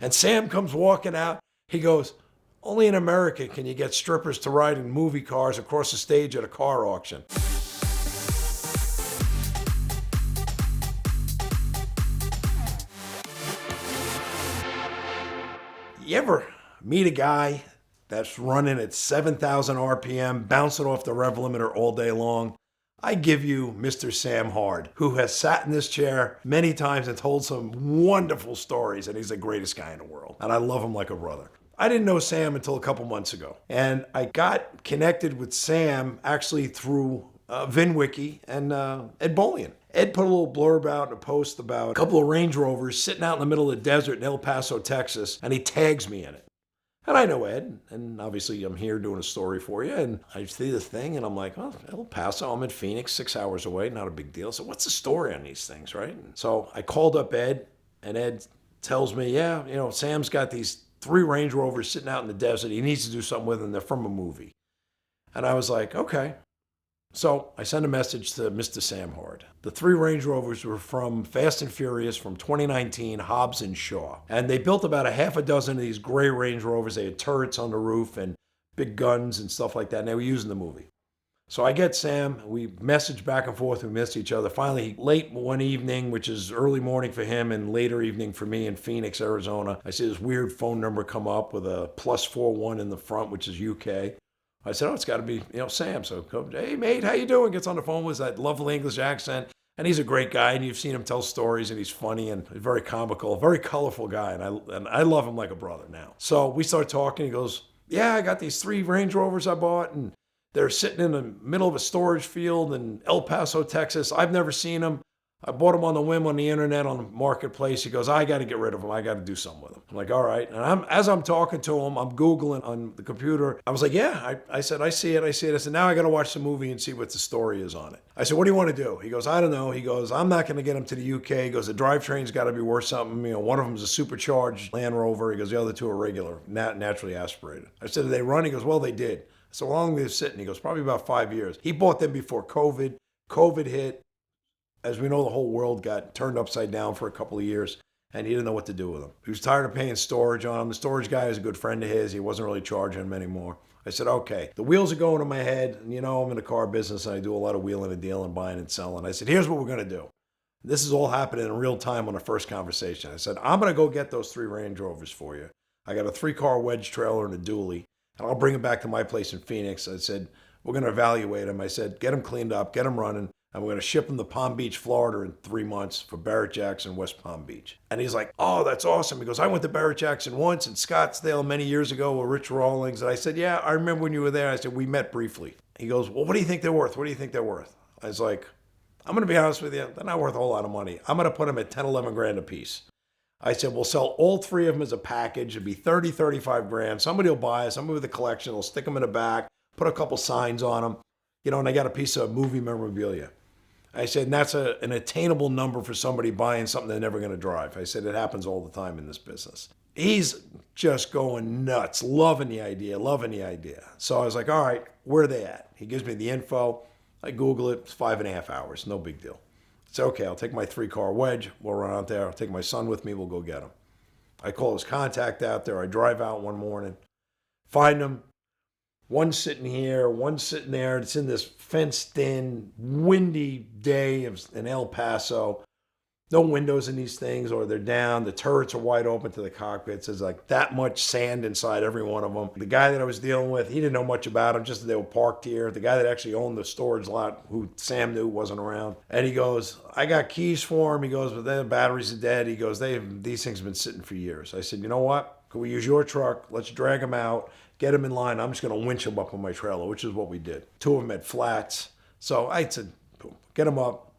And Sam comes walking out. He goes, only in America can you get strippers to ride in movie cars across the stage at a car auction. You ever meet a guy that's running at 7,000 RPM, bouncing off the rev limiter all day long? I give you Mr. Sam Hard, who has sat in this chair many times and told some wonderful stories, and he's the greatest guy in the world. And I love him like a brother. I didn't know Sam until a couple months ago. And I got connected with Sam actually through VINwiki and Ed Bolian. Ed put a little blurb out in a post about a couple of Range Rovers sitting out in the middle of the desert in El Paso, Texas, and he tags me in it. And I know Ed, and obviously I'm here doing a story for you, and I see the thing, and I'm like, well, El Paso, I'm in Phoenix, 6 hours away, not a big deal. So what's the story on these things, right? And so I called up Ed, and Ed tells me, yeah, Sam's got these 3 Range Rovers sitting out in the desert. He needs to do something with them. They're from a movie. And I was like, okay. So I sent a message to Mr. Sam Hard. The 3 Range Rovers were from Fast and Furious from 2019, Hobbs and Shaw. And they built about a half a dozen of these gray Range Rovers. They had turrets on the roof and big guns and stuff like that. And they were used in the movie. So I get Sam. We message back and forth. We missed each other. Finally, late one evening, which is early morning for him and later evening for me in Phoenix, Arizona, I see this weird phone number come up with a +41 in the front, which is UK. I said, oh, it's got to be, Sam. So, hey, mate, how you doing? Gets on the phone with that lovely English accent. And he's a great guy, and you've seen him tell stories, and he's funny and very comical, very colorful guy, and I love him like a brother now. So we start talking. He goes, yeah, I got these 3 Range Rovers I bought, and they're sitting in the middle of a storage field in El Paso, Texas. I've never seen them. I bought them on the whim on the internet, on the marketplace. He goes, I got to get rid of them. I got to do something with them. I'm like, all right. And as I'm talking to him, I'm Googling on the computer. I was like, yeah, I said, I see it. I said, now I got to watch the movie and see what the story is on it. I said, what do you want to do? He goes, I don't know. He goes, I'm not going to get them to the UK. He goes, the drivetrain's got to be worth something. One of them's a supercharged Land Rover. He goes, the other 2 are regular, naturally aspirated. I said, did they run? He goes, well, they did. So how long were they sitting? He goes, probably about 5 years. He bought them before COVID. COVID hit. As we know, the whole world got turned upside down for a couple of years, and he didn't know what to do with them. He was tired of paying storage on them. The storage guy is a good friend of his. He wasn't really charging him anymore. I said, okay, the wheels are going in my head. And I'm in the car business, and I do a lot of wheeling and dealing, buying and selling. I said, here's what we're going to do. This is all happening in real time on the first conversation. I said, I'm going to go get those 3 Range Rovers for you. I got a 3-car wedge trailer and a dually, and I'll bring them back to my place in Phoenix. I said, we're going to evaluate them. I said, get them cleaned up, get them running. And we're going to ship them to Palm Beach, Florida in 3 months for Barrett Jackson, West Palm Beach. And he's like, oh, that's awesome. He goes, I went to Barrett Jackson once in Scottsdale many years ago with Rich Rawlings. And I said, yeah, I remember when you were there. I said, we met briefly. He goes, well, what do you think they're worth? What do you think they're worth? I was like, I'm going to be honest with you. They're not worth a whole lot of money. I'm going to put them at 10, 11 grand a piece. I said, we'll sell all 3 of them as a package. It'd be 30, 35 grand. Somebody will buy it. Somebody with a collection will stick them in the back, put a couple signs on them, and I got a piece of movie memorabilia. I said, and that's an attainable number for somebody buying something they're never going to drive. I said, it happens all the time in this business. He's just going nuts, loving the idea. So I was like, all right, where are they at? He gives me the info. I Google it. It's 5.5 hours. No big deal. I said, okay, I'll take my 3-car wedge. We'll run out there. I'll take my son with me. We'll go get him. I call his contact out there. I drive out one morning, find him. One sitting here, one sitting there. It's in this fenced-in, windy day in El Paso. No windows in these things, or they're down. The turrets are wide open to the cockpits. There's like that much sand inside every one of them. The guy that I was dealing with, he didn't know much about them, just that they were parked here. The guy that actually owned the storage lot, who Sam knew wasn't around. And he goes, I got keys for him. He goes, but then the batteries are dead. He goes, these things have been sitting for years. I said, you know what? Can we use your truck? Let's drag them out. Get them in line. I'm just going to winch them up on my trailer, which is what we did. 2 of them had flats. So I said, boom, get them up.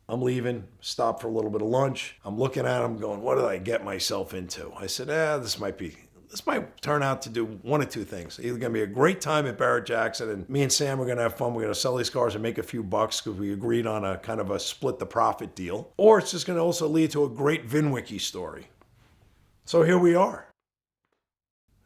I'm leaving, stop for a little bit of lunch. I'm looking at them going, what did I get myself into? I said, this might turn out to do one of 2 things. Either going to be a great time at Barrett Jackson, and me and Sam are going to have fun. We're going to sell these cars and make a few bucks because we agreed on a kind of a split the profit deal. Or it's just going to also lead to a great VINwiki story. So here we are.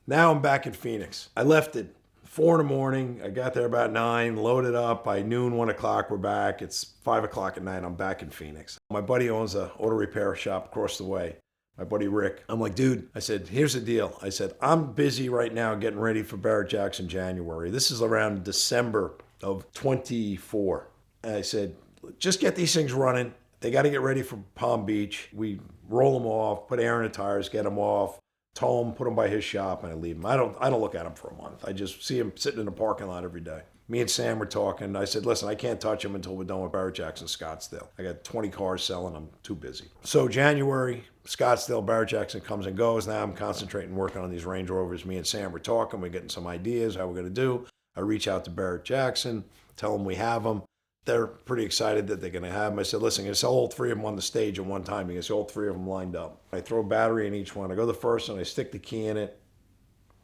Now I'm back in Phoenix. I left at 4 in the morning. I got there about 9, loaded up. By noon, 1 o'clock, we're back. It's 5 o'clock at night. I'm back in Phoenix. My buddy owns an auto repair shop across the way. my buddy Rick. I'm like, dude, I said, here's the deal. I said, I'm busy right now getting ready for Barrett-Jackson January. This is around December of 24. And I said, just get these things running. They got to get ready for Palm Beach. We roll them off, put air in the tires, get them off, tow them, put them by his shop, and I leave them. I don't look at them for a month. I just see them sitting in the parking lot every day. Me and Sam were talking. I said, listen, I can't touch them until we're done with Barrett-Jackson Scottsdale. I got 20 cars selling. I'm too busy. So January, Scottsdale, Barrett-Jackson comes and goes. Now I'm concentrating working on these Range Rovers. Me and Sam were talking. We're getting some ideas how we're going to do. I reach out to Barrett-Jackson, tell them we have them. They're pretty excited that they're going to have them. I said, listen, I'm going to sell all three of them on the stage at one time. You can see all three of them lined up. I throw a battery in each one. I go the first and I stick the key in it.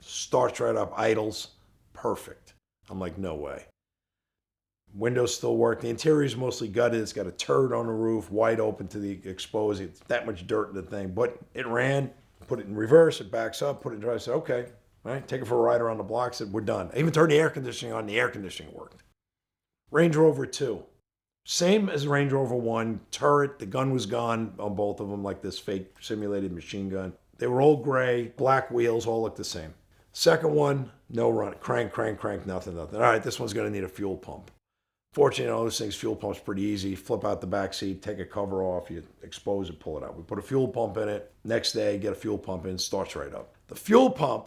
Starts right up, idles. Perfect. I'm like, no way. Windows still work. The interior is mostly gutted. It's got a turd on the roof, wide open to the exposed. It's that much dirt in the thing. But it ran, put it in reverse, it backs up, put it in drive. I said, okay, all right, take it for a ride around the block. I said, we're done. I even turned the air conditioning on. The air conditioning worked. Range Rover 2. Same as Range Rover 1. Turret, the gun was gone on both of them, like this fake simulated machine gun. They were all gray, black wheels, all looked the same. Second one, no run. Crank, nothing. All right, this one's going to need a fuel pump. Fortunately, those things, fuel pump's pretty easy. Flip out the back seat, take a cover off, you expose it, pull it out. We put a fuel pump in it. Next day, get a fuel pump in, starts right up. The fuel pump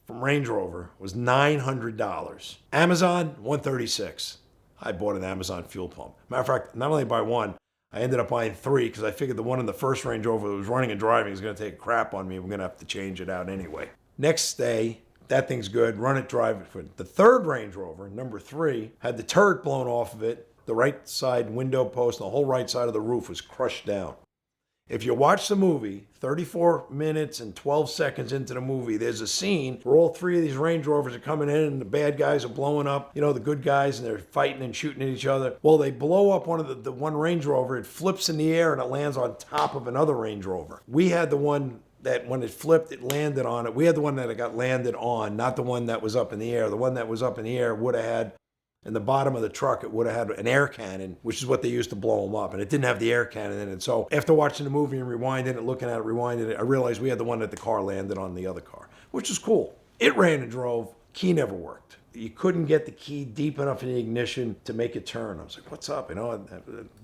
from Range Rover was $900. Amazon, $136. I bought an Amazon fuel pump. Matter of fact, not only buy one, I ended up buying three because I figured the one in the first Range Rover that was running and driving is going to take crap on me. We're going to have to change it out anyway. Next day, that thing's good. Run it, drive it. The third Range Rover, number 3, had the turret blown off of it. The right side window post and the whole right side of the roof was crushed down. If you watch the movie, 34 minutes and 12 seconds into the movie, there's a scene where all three of these Range Rovers are coming in and the bad guys are blowing up, the good guys, and they're fighting and shooting at each other. Well, they blow up one of the one Range Rover. It flips in the air and it lands on top of another Range Rover. We had the one that when it flipped, it landed on it. We had the one that it got landed on, not the one that was up in the air. The one that was up in the air would have had, in the bottom of the truck, it would have had an air cannon, which is what they used to blow them up. And it didn't have the air cannon in it. So after watching the movie and rewinding it, looking at it, rewinding it, I realized we had the one that the car landed on the other car, which is cool. It ran and drove. Key never worked. You couldn't get the key deep enough in the ignition to make it turn. I was like, what's up?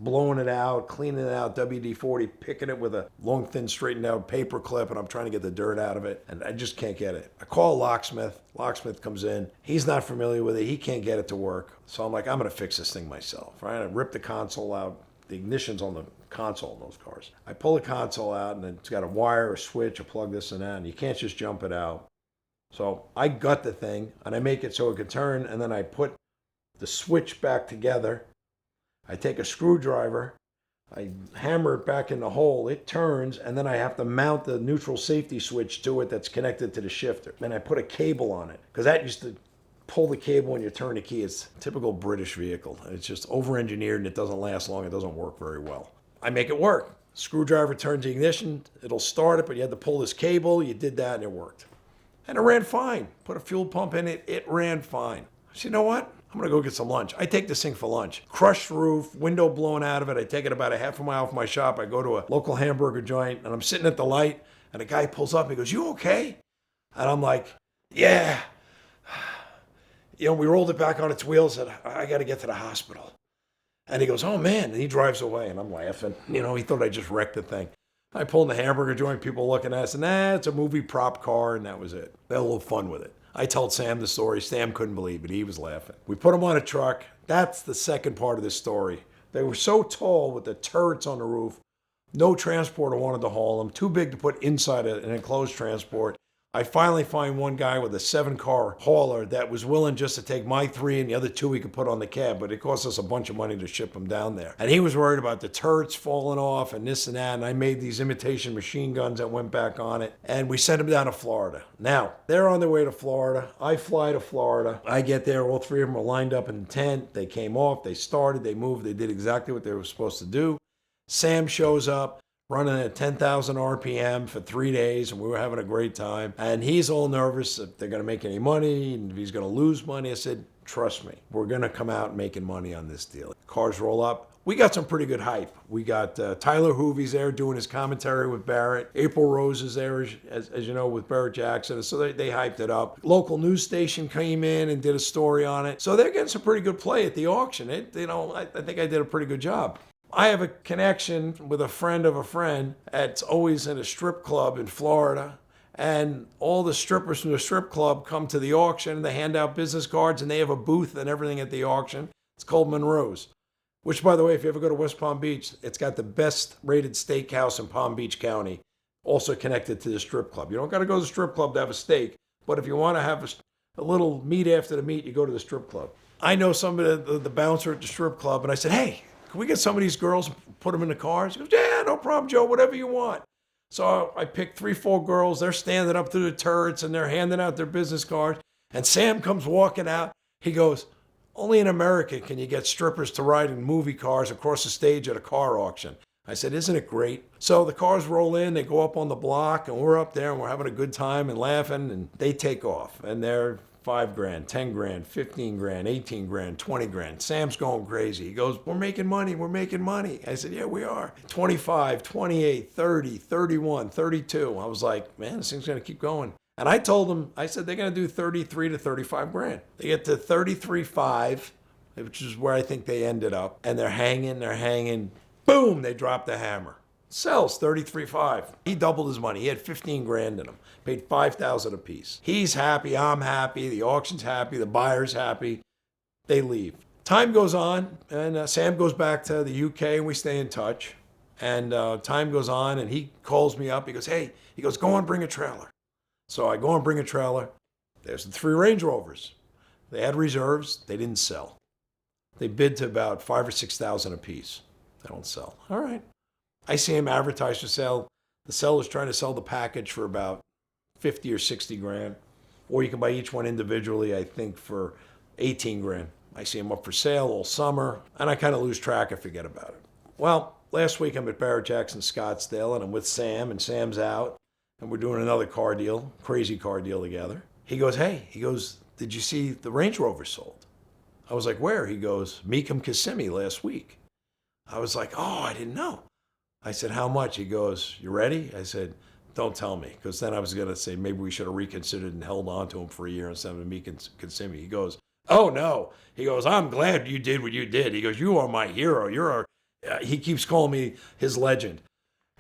Blowing it out, cleaning it out, WD-40, picking it with a long, thin, straightened out paper clip, and I'm trying to get the dirt out of it, and I just can't get it. I call a locksmith. Locksmith comes in. He's not familiar with it. He can't get it to work. So I'm like, I'm going to fix this thing myself, right? I rip the console out. The ignition's on the console in those cars. I pull the console out, and it's got a wire, a switch, a plug, this and that, and you can't just jump it out. So I gut the thing and I make it so it can turn, and then I put the switch back together. I take a screwdriver, I hammer it back in the hole, it turns, and then I have to mount the neutral safety switch to it that's connected to the shifter. And I put a cable on it because that used to pull the cable when you turn the key. It's a typical British vehicle. It's just over-engineered and it doesn't last long. It doesn't work very well. I make it work. Screwdriver turns the ignition, it'll start it, but you had to pull this cable. You did that and it worked. And it ran fine. Put a fuel pump in it. It ran fine. I said, you know what? I'm going to go get some lunch. I take this thing for lunch. Crushed roof, window blown out of it. I take it about a half a mile from my shop. I go to a local hamburger joint, and I'm sitting at the light, and a guy pulls up. He goes, you okay? And I'm like, yeah. We rolled it back on its wheels, and I got to get to the hospital. And he goes, oh, man. And he drives away, and I'm laughing. He thought I just wrecked the thing. I pulled in the hamburger joint, people looking at us, and it's a movie prop car, and that was it. They had a little fun with it. I told Sam the story. Sam couldn't believe it. He was laughing. We put them on a truck. That's the second part of this story. They were so tall with the turrets on the roof, no transporter wanted to haul them, too big to put inside an enclosed transport. I finally find one guy with a 7-car hauler that was willing just to take my 3 and the other 2 he could put on the cab, but it cost us a bunch of money to ship them down there. And he was worried about the turrets falling off and this and that, and I made these imitation machine guns that went back on it, and we sent them down to Florida. Now, they're on their way to Florida. I fly to Florida. I get there. All 3 of them are lined up in the tent. They came off. They started. They moved. They did exactly what they were supposed to do. Sam shows up, running at 10,000 RPM for 3 days, and we were having a great time. And he's all nervous if they're going to make any money and if he's going to lose money. I said, trust me, we're going to come out making money on this deal. Cars roll up. we got some pretty good hype. We got Tyler Hoovie's there doing his commentary with Barrett. April Rose is there, as you know, with Barrett Jackson. So they hyped it up. Local news station came in and did a story on it. So they're getting some pretty good play at the auction. I think I did a pretty good job. I have a connection with a friend of a friend that's always in a strip club in Florida. And all the strippers from the strip club come to the auction. They hand out business cards and they have a booth and everything at the auction. It's called Monroe's. Which, by the way, if you ever go to West Palm Beach, it's got the best rated steakhouse in Palm Beach County, also connected to the strip club. You don't got to go to the strip club to have a steak, but if you want to have a little meat after the meat, you go to the strip club. I know some of the bouncer at the strip club, and I said, hey, can we get some of these girls and put them in the cars? He goes, yeah, no problem, Joe, whatever you want. So I picked 3-4 girls. They're standing up to the turrets, and they're handing out their business cards, and Sam comes walking out. He goes, only in America can you get strippers to ride in movie cars across the stage at a car auction. I said, isn't it great? So the cars roll in, they go up on the block, and we're up there, and we're having a good time and laughing, and they take off. And they're $5,000, $10,000, $15,000, $18,000, $20,000. Sam's going crazy. He goes, we're making money, we're making money. I said, yeah, we are. 25, 28, 30, 31, 32. I was like, man, this thing's going to keep going. And I told them, I said, they're going to do 33 to 35 grand. They get to 33.5, which is where I think they ended up. And they're hanging. Boom, they drop the hammer. Sells 33.5. He doubled his money. He had 15 grand in him. Paid 5,000 a piece. He's happy. I'm happy. The auction's happy. The buyer's happy. They leave. Time goes on, and Sam goes back to the UK, and we stay in touch. And time goes on, and he calls me up. He goes, hey, go on, bring a trailer. So I go and bring a trailer. There's the 3 Range Rovers. They had reserves. They didn't sell. They bid to about 5,000 or 6,000 a piece. They don't sell. All right. I see him advertise for sale. The seller's trying to sell the package for about 50 or 60 grand. Or you can buy each one individually, I think, for 18 grand. I see him up for sale all summer, and I kind of lose track and forget about it. Well, last week I'm at Barrett Jackson Scottsdale, and I'm with Sam, and Sam's out. And we're doing another car deal, crazy car deal together. He goes, hey, did you see the Range Rover sold? I was like, where? He goes, Meekum Kissimmee last week. I was like, oh, I didn't know. I said, how much? He goes, you ready? I said, don't tell me, because then I was going to say maybe we should have reconsidered and held on to him for a year instead of Meekum Kissimmee. He goes, oh, no. He goes, I'm glad you did what you did. He goes, you are my hero. He keeps calling me his legend.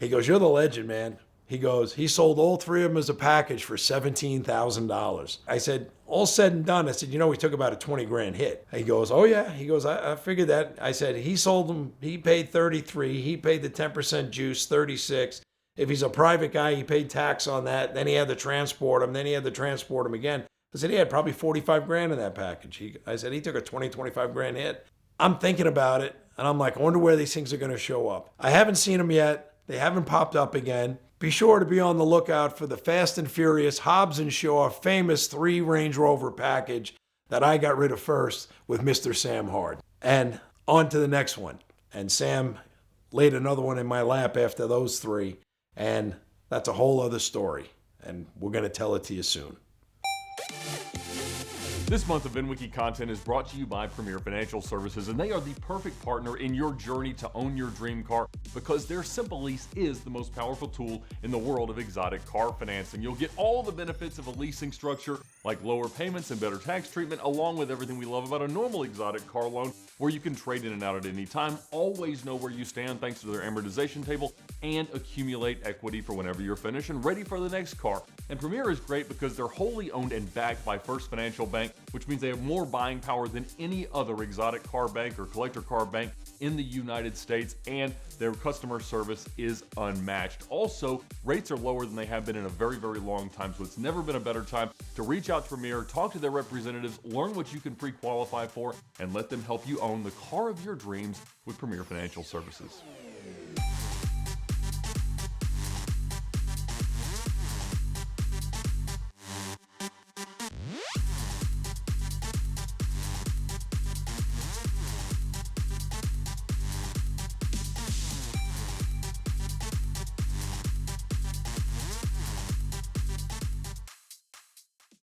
He goes, you're the legend, man. He goes, he sold all 3 of them as a package for $17,000. I said, all said and done. I said, we took about a 20 grand hit. He goes, oh yeah. He goes, I figured that. I said, he sold them, he paid 33. He paid the 10% juice, 36. If he's a private guy, he paid tax on that. Then he had to transport him. Then he had to transport him again. I said, he had probably 45 grand in that package. I said, he took a 20, 25 grand hit. I'm thinking about it. And I'm like, I wonder where these things are going to show up. I haven't seen them yet. They haven't popped up again. Be sure to be on the lookout for the Fast and Furious Hobbs and Shaw famous 3 Range Rover package that I got rid of first with Mr. Sam Hard. And on to the next one. And Sam laid another one in my lap after those 3. And that's a whole other story. And we're going to tell it to you soon. This month of VINwiki content is brought to you by Premier Financial Services, and they are the perfect partner in your journey to own your dream car because their Simple Lease is the most powerful tool in the world of exotic car financing. You'll get all the benefits of a leasing structure like lower payments and better tax treatment, along with everything we love about a normal exotic car loan where you can trade in and out at any time, always know where you stand thanks to their amortization table, and accumulate equity for whenever you're finished and ready for the next car. And Premier is great because they're wholly owned and backed by First Financial Bank, which means they have more buying power than any other exotic car bank or collector car bank in the United States, and their customer service is unmatched. Also, rates are lower than they have been in a very, very long time, so it's never been a better time to reach out to Premier, talk to their representatives, learn what you can pre-qualify for, and let them help you own the car of your dreams with Premier Financial Services.